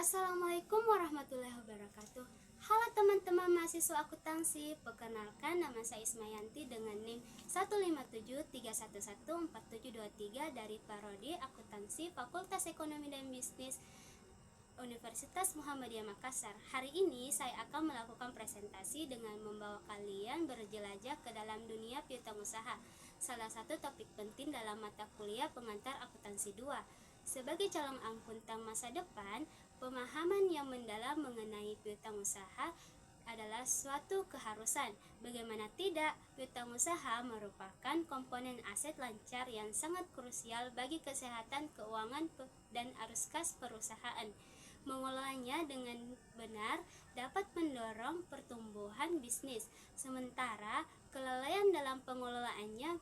Assalamualaikum warahmatullahi wabarakatuh. Halo teman-teman mahasiswa akuntansi, perkenalkan nama saya Ismayanti dengan NIM 157311473 dari Prodi Akuntansi Fakultas Ekonomi dan Bisnis Universitas Muhammadiyah Makassar. Hari ini saya akan melakukan presentasi dengan membawa kalian berjelajah ke dalam dunia piutang usaha, salah satu topik penting dalam mata kuliah pengantar akuntansi 2. Sebagai calon akuntan masa depan, pemahaman yang mendalam mengenai piutang usaha adalah suatu keharusan. Bagaimana tidak, piutang usaha merupakan komponen aset lancar yang sangat krusial bagi kesehatan keuangan dan arus kas perusahaan. Mengelolanya dengan benar dapat mendorong pertumbuhan bisnis, sementara kelalaian dalam pengelolaannya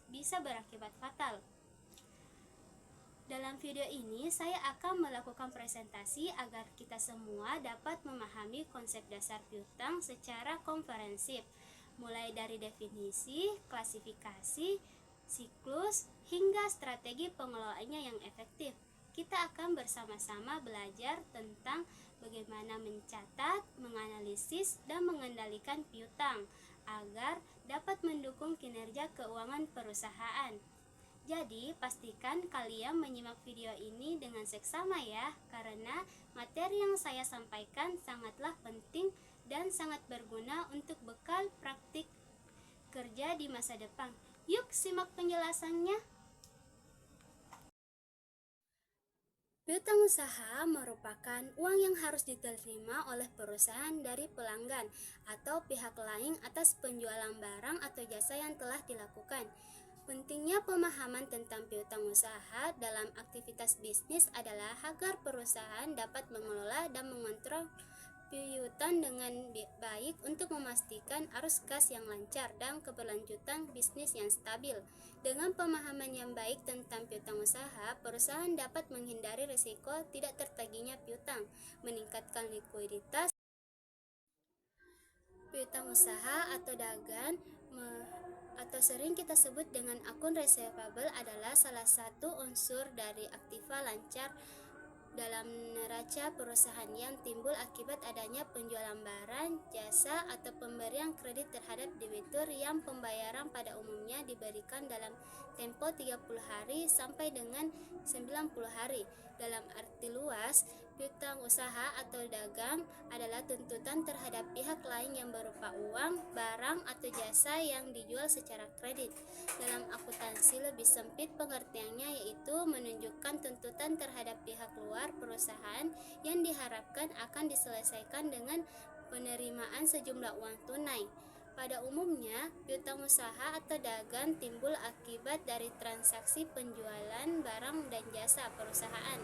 bisa berakibat fatal. Dalam video ini, saya akan melakukan presentasi agar kita semua dapat memahami konsep dasar piutang secara komprehensif, mulai dari definisi, klasifikasi, siklus, hingga strategi pengelolaannya yang efektif. Kita akan bersama-sama belajar tentang bagaimana mencatat, menganalisis, dan mengendalikan piutang agar dapat mendukung kinerja keuangan perusahaan. Jadi, pastikan kalian menyimak video ini dengan seksama ya, karena materi yang saya sampaikan sangatlah penting dan sangat berguna untuk bekal praktik kerja di masa depan. Yuk simak penjelasannya. Piutang usaha merupakan uang yang harus diterima oleh perusahaan dari pelanggan atau pihak lain atas penjualan barang atau jasa yang telah dilakukan. Pentingnya pemahaman tentang piutang usaha dalam aktivitas bisnis adalah agar perusahaan dapat mengelola dan mengontrol piutang dengan baik untuk memastikan arus kas yang lancar dan keberlanjutan bisnis yang stabil. Dengan pemahaman yang baik tentang piutang usaha, perusahaan dapat menghindari risiko tidak tertagihnya piutang, meningkatkan likuiditas. Piutang usaha atau dagang atau sering kita sebut dengan akun receivable adalah salah satu unsur dari aktiva lancar dalam neraca perusahaan yang timbul akibat adanya penjualan barang, jasa, atau pemberian kredit terhadap debitur yang pembayaran pada umumnya diberikan dalam tempo 30 hari sampai dengan 90 hari. Dalam arti luas, piutang usaha atau dagang adalah tuntutan terhadap pihak lain yang berupa uang, barang, atau jasa yang dijual secara kredit. Dalam akuntansi lebih sempit pengertiannya yaitu menunjukkan tuntutan terhadap pihak luar perusahaan yang diharapkan akan diselesaikan dengan penerimaan sejumlah uang tunai. Pada umumnya, piutang usaha atau dagang timbul akibat dari transaksi penjualan barang dan jasa perusahaan,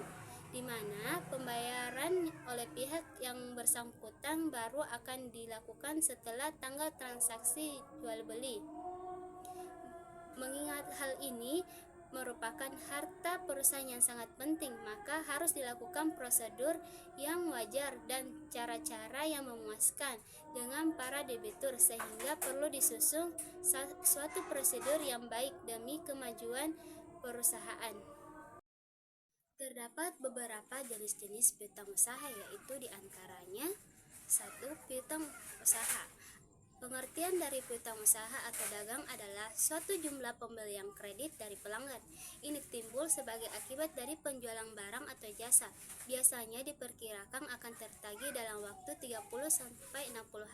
di mana pembayaran oleh pihak yang bersangkutan baru akan dilakukan setelah tanggal transaksi jual beli. Mengingat hal ini merupakan harta perusahaan yang sangat penting, maka harus dilakukan prosedur yang wajar dan cara-cara yang memuaskan dengan para debitur, sehingga perlu disusun suatu prosedur yang baik demi kemajuan perusahaan. Terdapat beberapa jenis-jenis piutang usaha, yaitu diantaranya 1. Piutang usaha. Pengertian dari piutang usaha atau dagang adalah suatu jumlah pembelian kredit dari pelanggan. Ini timbul sebagai akibat dari penjualan barang atau jasa. Biasanya diperkirakan akan tertagih dalam waktu 30-60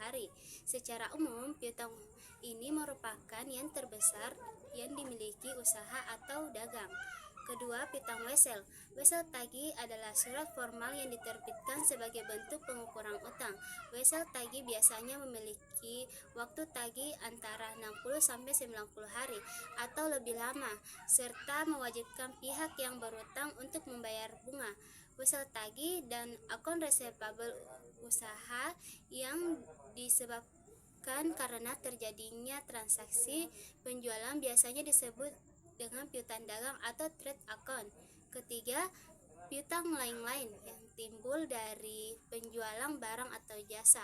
hari. Secara umum, piutang ini merupakan yang terbesar yang dimiliki usaha atau dagang. Kedua, piutang wesel. Wesel tagih adalah surat formal yang diterbitkan sebagai bentuk pengukuran utang. Wesel tagih biasanya memiliki waktu tagih antara 60-90 hari atau lebih lama, serta mewajibkan pihak yang berutang untuk membayar bunga. Wesel tagih dan akun receivable usaha yang disebabkan karena terjadinya transaksi penjualan biasanya disebut dengan piutang dagang atau trade account. Ketiga, piutang lain-lain yang timbul dari penjualan barang atau jasa.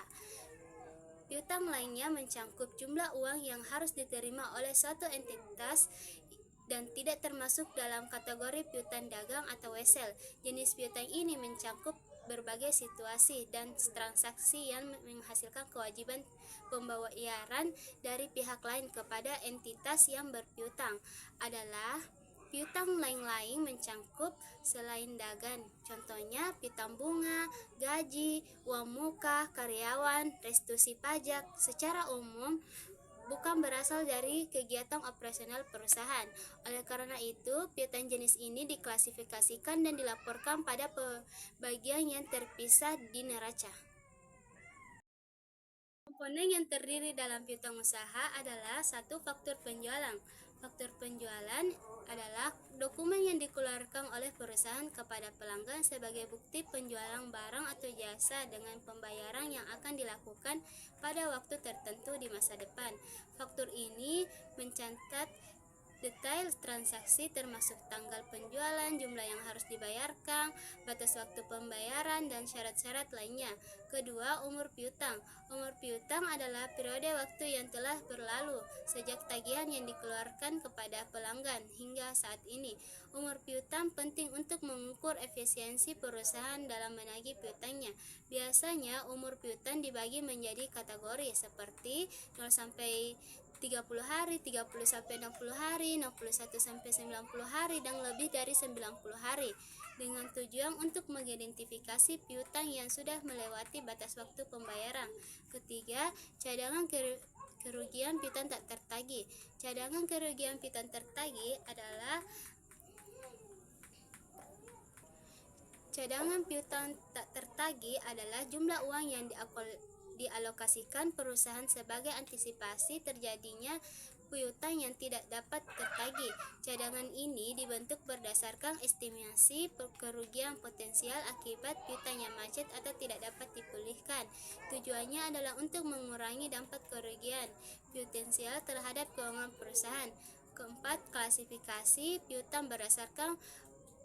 Piutang lainnya mencakup jumlah uang yang harus diterima oleh suatu entitas dan tidak termasuk dalam kategori piutang dagang atau wesel. Jenis piutang ini mencakup berbagai situasi dan transaksi yang menghasilkan kewajiban pembayaran dari pihak lain kepada entitas yang berpiutang adalah piutang lain-lain mencakup selain dagang. Contohnya piutang bunga, gaji, uang muka, karyawan, restitusi pajak. Secara umum bukan berasal dari kegiatan operasional perusahaan. Oleh karena itu, piutang jenis ini diklasifikasikan dan dilaporkan pada bagian yang terpisah di neraca. Komponen yang terdiri dalam piutang usaha adalah satu, faktur penjualan. Faktur penjualan adalah dokumen yang dikeluarkan oleh perusahaan kepada pelanggan sebagai bukti penjualan barang atau jasa dengan pembayaran yang akan dilakukan pada waktu tertentu di masa depan. Faktur ini mencatat detail transaksi termasuk tanggal penjualan, jumlah yang harus dibayarkan, batas waktu pembayaran, dan syarat-syarat lainnya. Kedua, umur piutang. Umur piutang adalah periode waktu yang telah berlalu sejak tagihan yang dikeluarkan kepada pelanggan hingga saat ini. Umur piutang penting untuk mengukur efisiensi perusahaan dalam menagih piutangnya. Biasanya umur piutang dibagi menjadi kategori seperti 0 sampai 30 hari, 30 sampai 60 hari, 61 sampai 90 hari, dan lebih dari 90 hari dengan tujuan untuk mengidentifikasi piutang yang sudah melewati batas waktu pembayaran. Ketiga, cadangan kerugian piutang tak tertagih. Cadangan kerugian piutang tertagih adalah jumlah uang yang dialokasikan perusahaan sebagai antisipasi terjadinya piutang yang tidak dapat tertagih. Cadangan ini dibentuk berdasarkan estimasi kerugian potensial akibat piutang yang macet atau tidak dapat dipulihkan. Tujuannya adalah untuk mengurangi dampak kerugian potensial terhadap keuangan perusahaan. Keempat, klasifikasi piutang berdasarkan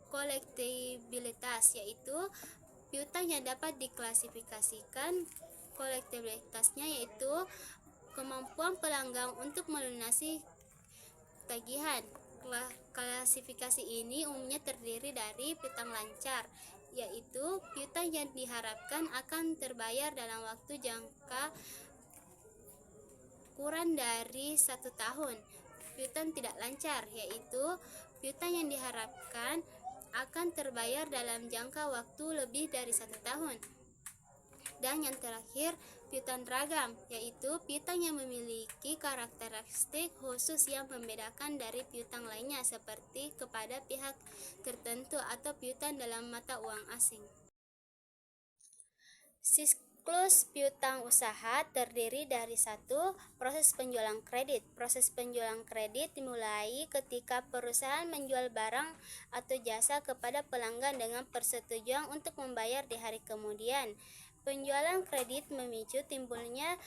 kolektibilitas, yaitu piutang yang dapat diklasifikasikan kolektibilitasnya yaitu kemampuan pelanggan untuk melunasi tagihan. Klasifikasi ini umumnya terdiri dari piutang lancar, yaitu piutang yang diharapkan akan terbayar dalam waktu jangka kurang dari 1 tahun. Piutang tidak lancar, yaitu piutang yang diharapkan akan terbayar dalam jangka waktu lebih dari 1 tahun. Dan yang terakhir, piutang ragam, yaitu piutang yang memiliki karakteristik khusus yang membedakan dari piutang lainnya seperti kepada pihak tertentu atau piutang dalam mata uang asing. Siklus piutang usaha terdiri dari 1. Proses penjualan kredit. Proses penjualan kredit dimulai ketika perusahaan menjual barang atau jasa kepada pelanggan dengan persetujuan untuk membayar di hari kemudian. Penjualan kredit memicu timbulnya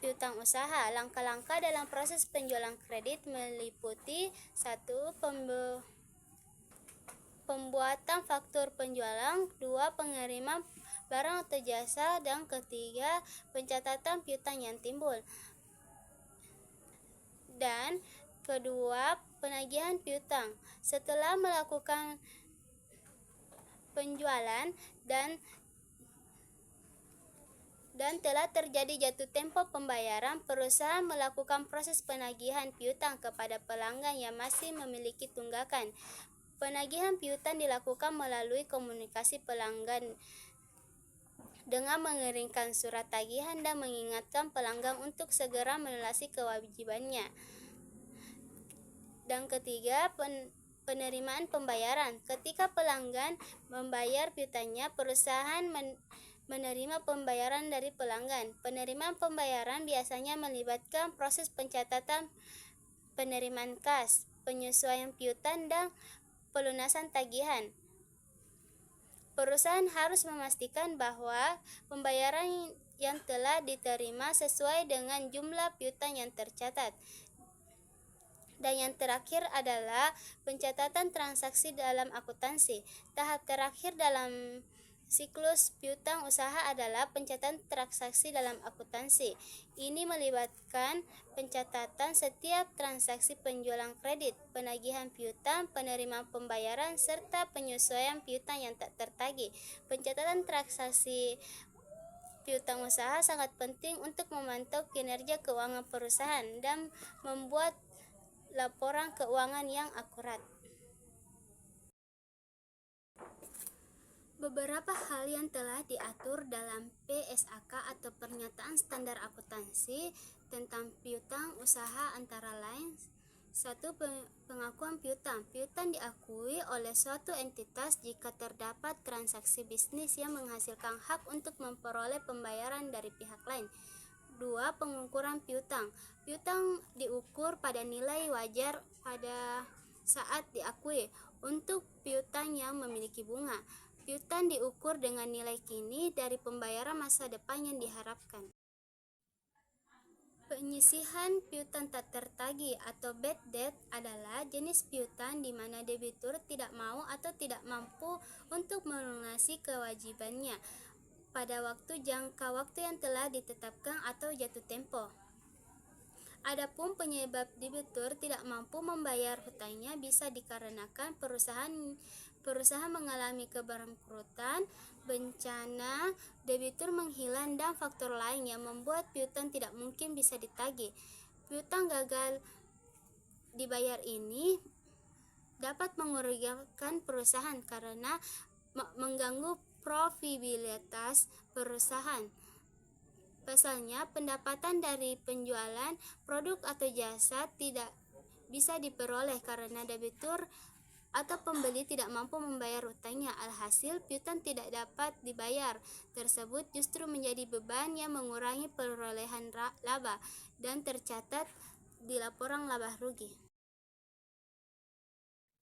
piutang usaha. Langkah-langkah dalam proses penjualan kredit meliputi 1. Pembuatan faktur penjualan, 2. Pengiriman barang atau jasa, dan ketiga, pencatatan piutang yang timbul. Dan kedua, penagihan piutang. Setelah melakukan penjualan dan telah terjadi jatuh tempo pembayaran, perusahaan melakukan proses penagihan piutang kepada pelanggan yang masih memiliki tunggakan. Penagihan piutang dilakukan melalui komunikasi pelanggan dengan mengirimkan surat tagihan dan mengingatkan pelanggan untuk segera melunasi kewajibannya. Dan ketiga, penerimaan pembayaran. Ketika pelanggan membayar piutangnya, perusahaan menerima pembayaran dari pelanggan. Penerimaan pembayaran biasanya melibatkan proses pencatatan penerimaan kas, penyesuaian piutang, dan pelunasan tagihan. Perusahaan harus memastikan bahwa pembayaran yang telah diterima sesuai dengan jumlah piutang yang tercatat. Dan yang terakhir adalah pencatatan transaksi dalam akuntansi. Tahap terakhir dalam Siklus piutang usaha adalah pencatatan transaksi dalam akuntansi. Ini melibatkan pencatatan setiap transaksi penjualan kredit, penagihan piutang, penerimaan pembayaran, serta penyesuaian piutang yang tak tertagih. Pencatatan transaksi piutang usaha sangat penting untuk memantau kinerja keuangan perusahaan dan membuat laporan keuangan yang akurat. Beberapa hal yang telah diatur dalam PSAK atau Pernyataan Standar Akuntansi tentang piutang usaha antara lain: 1. Pengakuan piutang. Piutang diakui oleh suatu entitas jika terdapat transaksi bisnis yang menghasilkan hak untuk memperoleh pembayaran dari pihak lain. 2. Pengukuran piutang. Piutang diukur pada nilai wajar pada saat diakui. Untuk piutang yang memiliki bunga, piutang diukur dengan nilai kini dari pembayaran masa depan yang diharapkan. Penyisihan piutang tak tertagih atau bad debt adalah jenis piutang di mana debitur tidak mau atau tidak mampu untuk melunasi kewajibannya pada jangka waktu yang telah ditetapkan atau jatuh tempo. Adapun penyebab debitur tidak mampu membayar hutangnya bisa dikarenakan perusahaan mengalami kebangkrutan, bencana, debitur menghilang, dan faktor lain yang membuat piutang tidak mungkin bisa ditagih. Piutang gagal dibayar ini dapat merugikan perusahaan karena mengganggu profitabilitas perusahaan. Pasalnya, pendapatan dari penjualan produk atau jasa tidak bisa diperoleh karena debitur atau pembeli tidak mampu membayar hutangnya. Alhasil, piutang tidak dapat dibayar tersebut justru menjadi beban yang mengurangi perolehan laba dan tercatat di laporan laba rugi.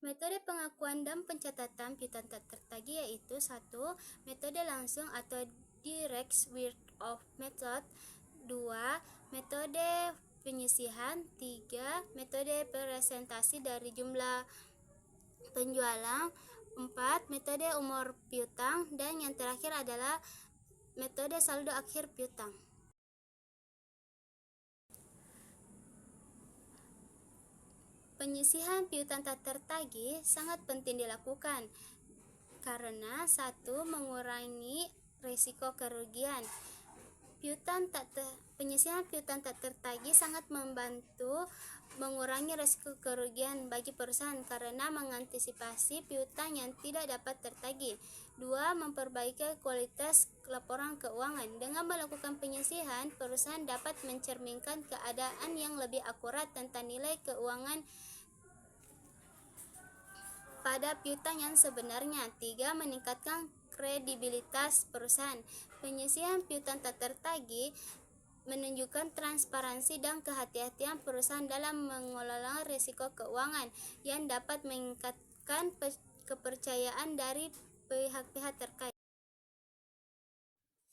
Metode pengakuan dan pencatatan piutang tak tertagih yaitu: 1. Metode langsung atau direct write-off method. 2. Metode penyisihan. 3. Metode presentasi dari jumlah penjualan. 4. Metode umur piutang. Dan yang terakhir adalah metode saldo akhir piutang. Penyisihan piutang tak tertagih sangat penting dilakukan karena 1. Mengurangi risiko kerugian. Penyisihan piutang tak tertagih sangat membantu mengurangi risiko kerugian bagi perusahaan karena mengantisipasi piutang yang tidak dapat tertagih. 2. Memperbaiki kualitas laporan keuangan. Dengan melakukan penyisihan, perusahaan dapat mencerminkan keadaan yang lebih akurat tentang nilai keuangan pada piutang yang sebenarnya. 3. Meningkatkan kredibilitas perusahaan. Penyisihan piutang tak tertagih menunjukkan transparansi dan kehati-hatian perusahaan dalam mengelola risiko keuangan yang dapat meningkatkan kepercayaan dari pihak-pihak terkait.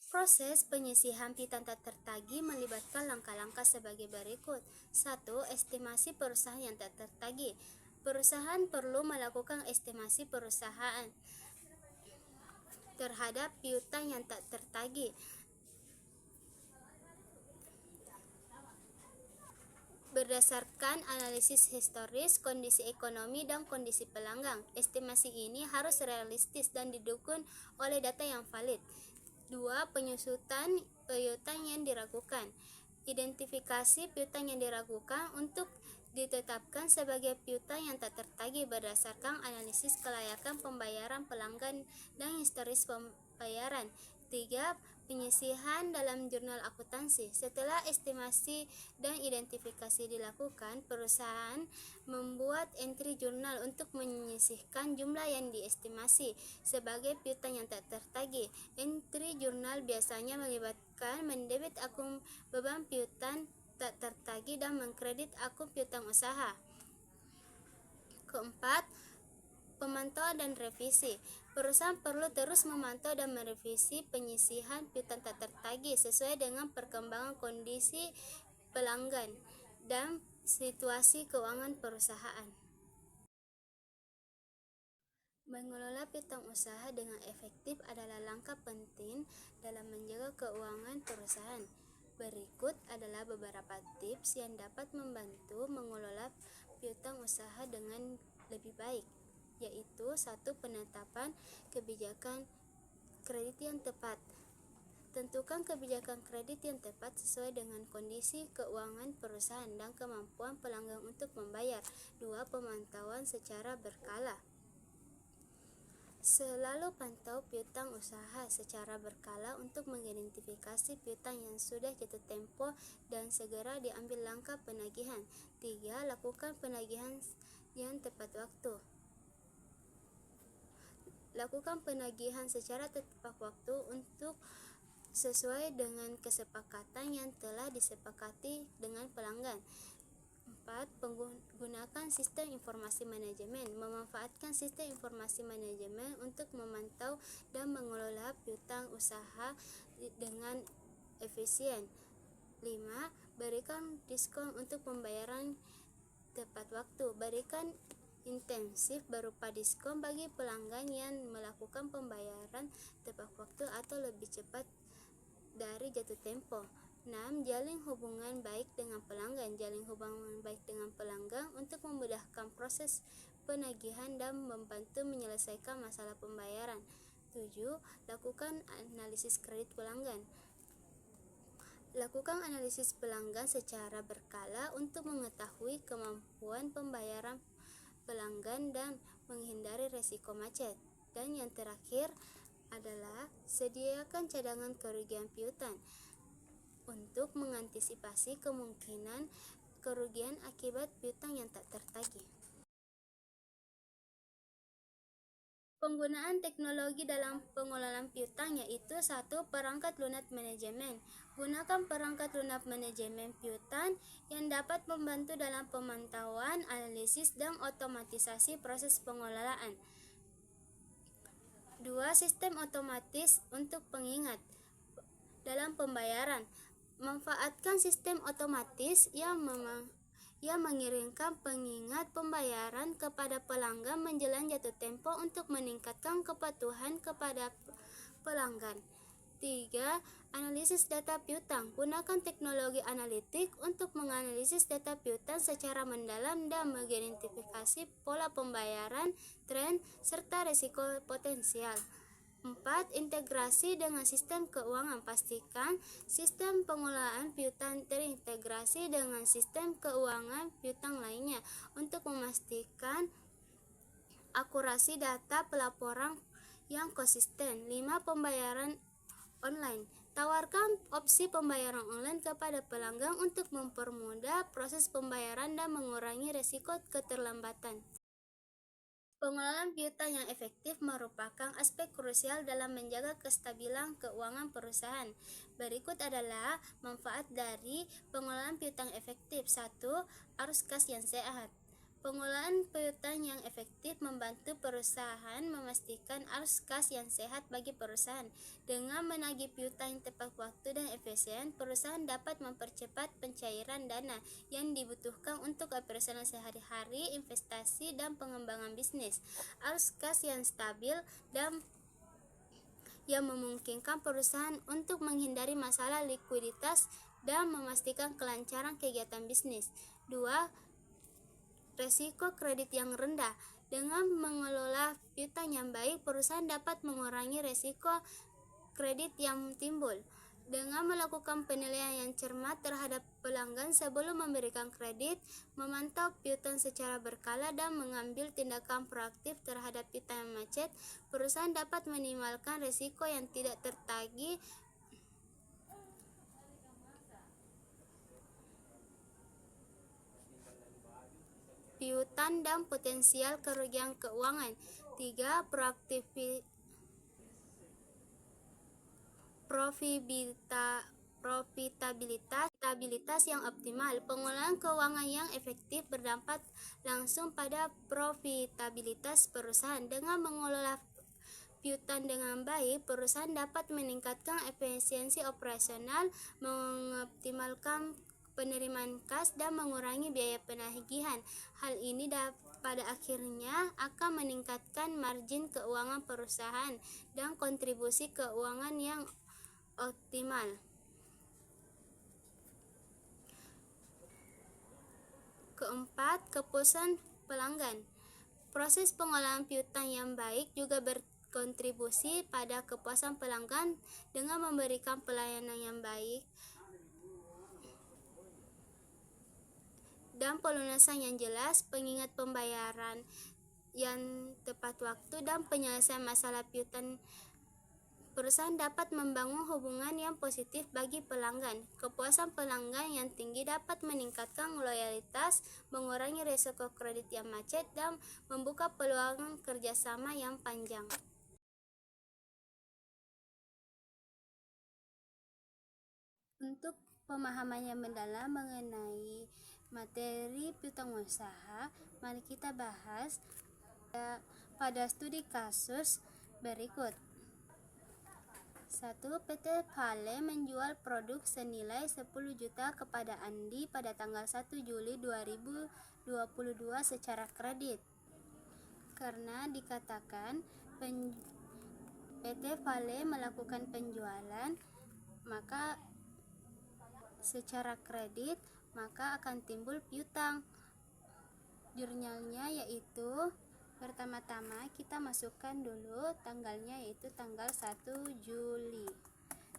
Proses penyisihan piutang tak tertagih melibatkan langkah-langkah sebagai berikut. 1. Estimasi perusahaan yang tak tertagih. Perusahaan perlu melakukan estimasi perusahaan terhadap piutang yang tak tertagih berdasarkan analisis historis, kondisi ekonomi, dan kondisi pelanggan. Estimasi ini harus realistis dan didukung oleh data yang valid. 2. Penyusutan piutang yang diragukan. Identifikasi piutang yang diragukan untuk ditetapkan sebagai piutang yang tak tertagih berdasarkan analisis kelayakan pembayaran pelanggan dan historis pembayaran. 3. Penyisihan dalam jurnal akuntansi. Setelah estimasi dan identifikasi dilakukan, perusahaan membuat entry jurnal untuk menyisihkan jumlah yang diestimasi sebagai piutang yang tak tertagih. Entry jurnal biasanya melibatkan mendebit akun beban piutang tak tertagih dan mengkredit akun piutang usaha. Keempat, pemantauan dan revisi. Perusahaan perlu terus memantau dan merevisi penyisihan piutang tak tertagih sesuai dengan perkembangan kondisi pelanggan dan situasi keuangan perusahaan. Mengelola piutang usaha dengan efektif adalah langkah penting dalam menjaga keuangan perusahaan. Berikut adalah beberapa tips yang dapat membantu mengelola piutang usaha dengan lebih baik, yaitu 1. Penetapan kebijakan kredit yang tepat. Tentukan kebijakan kredit yang tepat sesuai dengan kondisi keuangan perusahaan dan kemampuan pelanggan untuk membayar. 2. Pemantauan secara berkala. Selalu pantau piutang usaha secara berkala untuk mengidentifikasi piutang yang sudah jatuh tempo dan segera diambil langkah penagihan. 3. Lakukan penagihan yang tepat waktu. Lakukan penagihan secara tepat waktu untuk sesuai dengan kesepakatan yang telah disepakati dengan pelanggan. 4. Gunakan sistem informasi manajemen. Memanfaatkan sistem informasi manajemen untuk memantau dan mengelola piutang usaha dengan efisien. 5. Berikan diskon untuk pembayaran tepat waktu. Berikan intensif berupa diskon bagi pelanggan yang melakukan pembayaran tepat waktu atau lebih cepat dari jatuh tempo. 6. Jalin hubungan baik dengan pelanggan. Jalin hubungan baik dengan pelanggan untuk memudahkan proses penagihan dan membantu menyelesaikan masalah pembayaran. 7. Lakukan analisis kredit pelanggan. Lakukan analisis pelanggan secara berkala untuk mengetahui kemampuan pembayaran pelanggan dan menghindari risiko macet. Dan yang terakhir adalah sediakan cadangan kerugian piutang untuk mengantisipasi kemungkinan kerugian akibat piutang yang tak tertagih. Penggunaan teknologi dalam pengelolaan piutang yaitu 1. Perangkat lunak manajemen. Gunakan perangkat lunak manajemen piutang yang dapat membantu dalam pemantauan, analisis, dan otomatisasi proses pengelolaan. 2. Sistem otomatis untuk pengingat dalam pembayaran. Manfaatkan sistem otomatis yang mengirimkan pengingat pembayaran kepada pelanggan menjelang jatuh tempo untuk meningkatkan kepatuhan kepada pelanggan. 3. Analisis data piutang. Gunakan teknologi analitik untuk menganalisis data piutang secara mendalam dan mengidentifikasi pola pembayaran, tren, serta risiko potensial. 4. Integrasi dengan sistem keuangan. Pastikan sistem pengelolaan piutang terintegrasi dengan sistem keuangan piutang lainnya untuk memastikan akurasi data pelaporan yang konsisten. 5. Pembayaran online. Tawarkan opsi pembayaran online kepada pelanggan untuk mempermudah proses pembayaran dan mengurangi risiko keterlambatan. Pengelolaan piutang yang efektif merupakan aspek krusial dalam menjaga kestabilan keuangan perusahaan. Berikut adalah manfaat dari pengelolaan piutang efektif. 1. Arus kas yang sehat. Pengelolaan piutang yang efektif membantu perusahaan memastikan arus kas yang sehat bagi perusahaan. Dengan menagih piutang yang tepat waktu dan efisien, perusahaan dapat mempercepat pencairan dana yang dibutuhkan untuk operasional sehari-hari, investasi, dan pengembangan bisnis. Arus kas yang stabil dan yang memungkinkan perusahaan untuk menghindari masalah likuiditas dan memastikan kelancaran kegiatan bisnis. 2. Resiko kredit yang rendah. Dengan mengelola piutang yang baik, perusahaan dapat mengurangi resiko kredit yang timbul. Dengan melakukan penilaian yang cermat terhadap pelanggan sebelum memberikan kredit, memantau piutang secara berkala, dan mengambil tindakan proaktif terhadap piutang yang macet, perusahaan dapat meminimalkan risiko yang tidak tertagih piutang dan potensial kerugian keuangan. 3. Profitabilitas yang optimal. Pengelolaan keuangan yang efektif berdampak langsung pada profitabilitas perusahaan. Dengan mengelola piutang dengan baik, perusahaan dapat meningkatkan efisiensi operasional, mengoptimalkan penerimaan kas dan mengurangi biaya penagihan. Hal ini pada akhirnya akan meningkatkan margin keuangan perusahaan dan kontribusi keuangan yang optimal. Keempat, kepuasan pelanggan. Proses pengolahan piutang yang baik juga berkontribusi pada kepuasan pelanggan dengan memberikan pelayanan yang baik dan pelunasan yang jelas, pengingat pembayaran yang tepat waktu, dan penyelesaian masalah piutang. Perusahaan dapat membangun hubungan yang positif bagi pelanggan. Kepuasan pelanggan yang tinggi dapat meningkatkan loyalitas, mengurangi risiko kredit yang macet, dan membuka peluang kerjasama yang panjang. Untuk pemahaman yang mendalam mengenai materi piutang usaha, mari kita bahas pada studi kasus berikut. 1. PT Vale menjual produk senilai 10 juta kepada Andi pada tanggal 1 Juli 2022 secara kredit. Karena dikatakan PT Vale melakukan penjualan maka secara kredit, maka akan timbul piutang. Jurnalnya yaitu, pertama-tama kita masukkan dulu tanggalnya, yaitu tanggal 1 Juli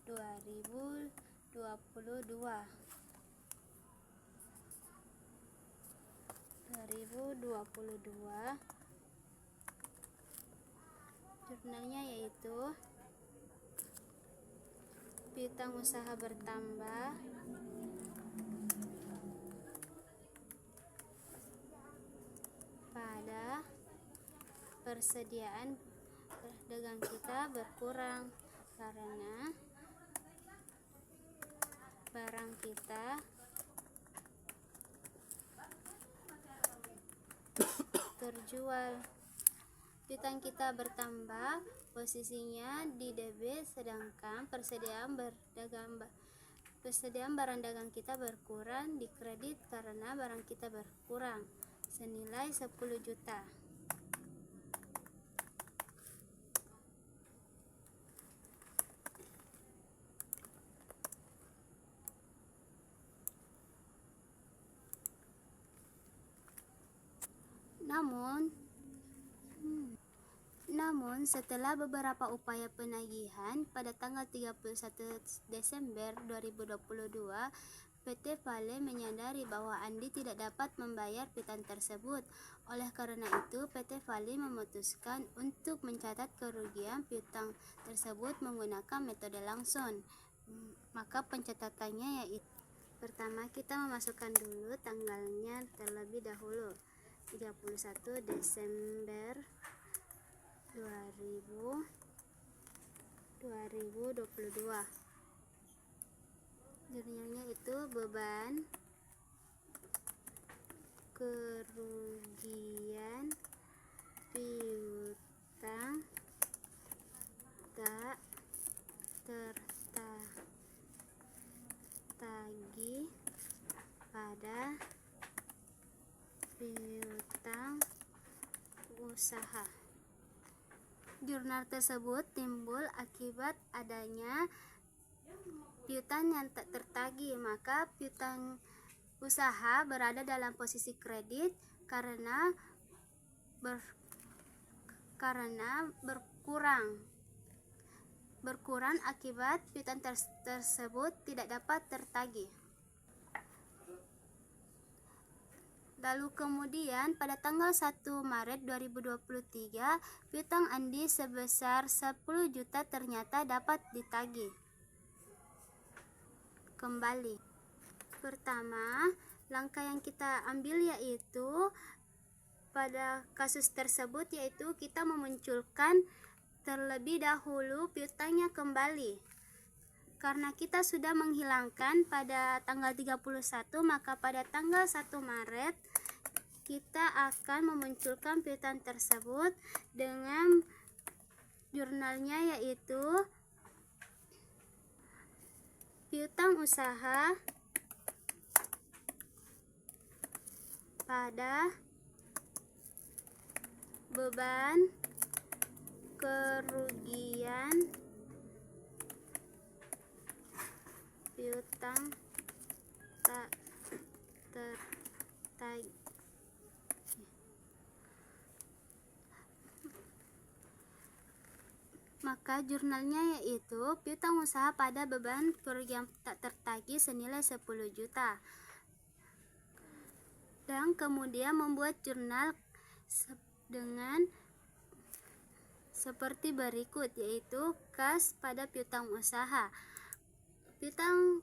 2022. Jurnalnya yaitu piutang usaha bertambah pada persediaan dagang kita berkurang karena barang kita terjual. Piutang kita bertambah, posisinya di debit, sedangkan persediaan barang dagang kita berkurang di kredit karena barang kita berkurang senilai 10 juta. Namun setelah beberapa upaya penagihan, pada tanggal 31 Desember 2022, PT Vale menyadari bahwa Andi tidak dapat membayar piutang tersebut. Oleh karena itu, PT Vale memutuskan untuk mencatat kerugian piutang tersebut menggunakan metode langsung. Maka pencatatannya yaitu, pertama kita memasukkan dulu tanggalnya terlebih dahulu, 31 Desember 2022. Jurnalnya itu beban kerugian piutang tak tertagih pada piutang usaha. Jurnal tersebut timbul akibat adanya piutang yang tak tertagih, maka piutang usaha berada dalam posisi kredit karena berkurang akibat piutang tersebut tidak dapat tertagih. Lalu kemudian pada tanggal 1 Maret 2023, piutang Andi sebesar 10 juta ternyata dapat ditagih kembali. Pertama, langkah yang kita ambil yaitu pada kasus tersebut yaitu kita memunculkan terlebih dahulu piutangnya kembali. Karena kita sudah menghilangkan pada tanggal 31, maka pada tanggal 1 Maret kita akan memunculkan piutang tersebut dengan jurnalnya yaitu piutang usaha pada beban kerugian piutang tak tertagih. Maka jurnalnya yaitu piutang usaha pada beban kerugian tak tertagih senilai 10 juta. Dan kemudian membuat jurnal dengan seperti berikut, yaitu kas pada piutang usaha. Piutang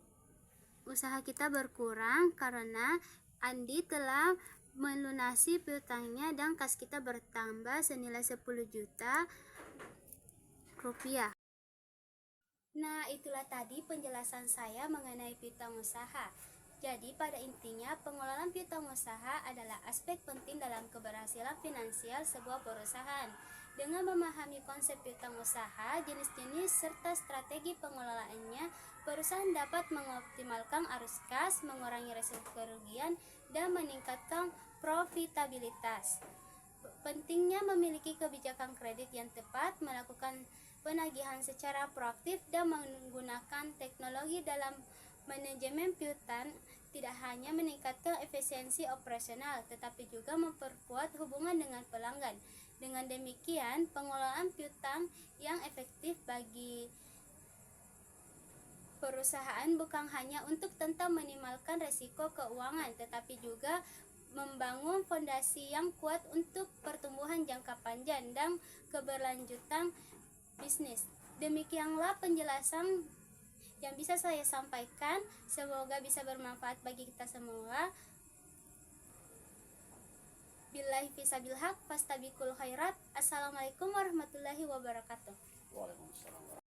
usaha kita berkurang karena Andi telah melunasi piutangnya dan kas kita bertambah senilai 10 juta rupiah. Nah, itulah tadi penjelasan saya mengenai piutang usaha. Jadi pada intinya pengelolaan piutang usaha adalah aspek penting dalam keberhasilan finansial sebuah perusahaan. Dengan memahami konsep piutang usaha, jenis-jenis serta strategi pengelolaannya, perusahaan dapat mengoptimalkan arus kas, mengurangi risiko kerugian, dan meningkatkan profitabilitas. Pentingnya memiliki kebijakan kredit yang tepat, melakukan penagihan secara proaktif, dan menggunakan teknologi dalam manajemen piutang tidak hanya meningkatkan efisiensi operasional, tetapi juga memperkuat hubungan dengan pelanggan. Dengan demikian, pengelolaan piutang yang efektif bagi perusahaan bukan hanya untuk tentang meminimalkan risiko keuangan, tetapi juga membangun fondasi yang kuat untuk pertumbuhan jangka panjang dan keberlanjutan bisnis. Demikianlah penjelasan yang bisa saya sampaikan. Semoga bisa bermanfaat bagi kita semua. Billahi fisabil haq, fastabiqul khairat. Assalamualaikum warahmatullahi wabarakatuh. Waalaikumsalam.